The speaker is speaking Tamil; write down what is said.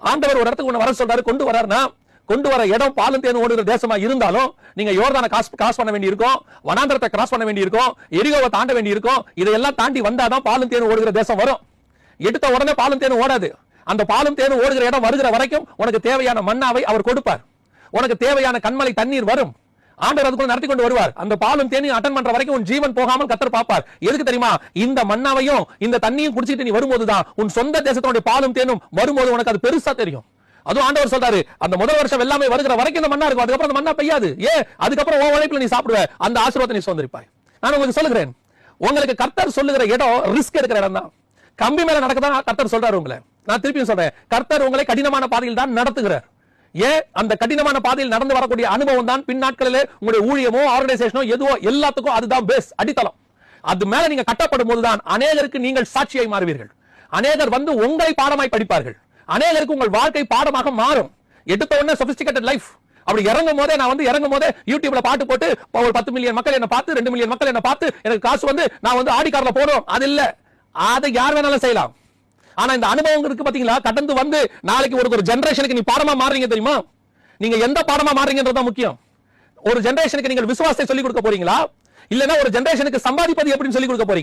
ஆண்டவர் ஒரு இடத்துக்கு வர சொல்றாரு, கொண்டு வராருன்னா கொண்டு வர இடம் பாலும் தேனும் ஓடுகிற தேசமா இருந்தாலும் நீங்க யோர்தானை கிராஸ் பண்ண வேண்டி இருக்கும், வனாந்தரத்தை கிராஸ் பண்ண வேண்டி இருக்கும், எரிகோவை தாண்ட வேண்டி இருக்கும். இதையெல்லாம் தாண்டி வந்தாதான் பாலும் தேனும் ஓடுகிற தேசம் வரும். எடுத்த உடனே பாலும் தேனும் ஓடாது. அந்த பாலும் தேனும் ஓடுகிற இடம் வருகிற வரைக்கும் உனக்கு தேவையான மன்னாவை அவர் கொடுப்பார். உனக்கு தேவையான கண்மலை தண்ணீர் வரும். ஆண்டவர் அதுக்குள்ள நடத்தி கொண்டு வருவார். அந்த பாலும் தேனையும் அட்டன் பண்ற வரைக்கும் உன் ஜீவன் போகாமல் கர்த்தர் பார்ப்பார். எதுக்கு தெரியுமா? இந்த மன்னாவையும் இந்த தண்ணியும் குடிச்சிட்டு நீ வரும்போதுதான் உன் சொந்த தேசத்தினுடைய பாலும் தேனும் வரும்போது உனக்கு அது பெருசா தெரியும். அதுவும் ஆண்டவர் சொல்றாரு, அந்த முதல் வருஷம் எல்லாமே வருகிற வரைக்கும் இந்த மண்ணா இருக்கும், அதுக்கப்புறம் அந்த மண்ணா பெய்யாது. அதுக்கப்புறம் உன் உழைப்புல நீ சாப்பிடுவ, அந்த ஆசீர்வாதத்தை நீ சுதந்திரிப்பாய். நான் உங்களுக்கு சொல்லுகிறேன், உங்களுக்கு கர்த்தர் சொல்லுகிற இடம் ரிஸ்க் எடுக்கிற இடம் தான். கம்பி மேல நடக்கதான் கர்த்தர் சொல்றாரு உங்களை. நான் திருப்பியும் சொல்றேன், கர்த்தர் உங்களை கடினமான பாதையில் தான் நடத்துகிறார். அந்த கடினமான பாதையில் நடந்து வரக்கூடிய அனுபவம் தான் பின்னாட்களிலே உங்களுடைய ஊழியமோ ஆர்கனைசேஷனோ எதுவோ எல்லாத்துக்கும் அதுதான் பேஸ், அடித்தளம். அது மேல நீங்க கட்டப்படும் போதுதான் அநேகருக்கு நீங்கள் சாட்சியாய் மாறுவீர்கள். அநேகர் வந்து உங்களை பாடமாய் படிப்பார்கள். அநேகருக்கு உங்கள் வாழ்க்கை பாடமாக மாறும். எடுத்த உடனே சொபிஸ்டிகேட்டட் லைஃப் அப்படி இறங்கும் போதே நான் வந்து இறங்கும் போதே யூடியூப்ல பாட்டு போட்டு ஒரு 10 மில்லியன் மக்கள் என்ன பார்த்து 2 மில்லியன் மக்கள் என்ன பார்த்து எனக்கு காசு வந்து நான் வந்து ஆடி கார்ல போறோம், அது இல்ல. அதை யார் வேணாலும் செய்யலாம். ஆனா இந்த அனுபவம் இருக்கு பாத்தீங்களா, கடந்து வந்து நாளைக்கு ஒரு ஜெனரேஷனுக்கு நீ பாடமா மாறீங்க தெரியுமா? நீங்க எந்த பாடமா மாறீங்கன்றது முக்கியம். ஒரு ஜெனரேஷனுக்கு நீங்கள் விசுவாசத்தை சொல்லிக் கொடுக்க போறீங்களா, இல்லனா ஒரு ஜெனரேஷனுக்கு சம்பாதிப்பது எப்படின்னு சொல்லிக் கொடுக்க போறீங்க?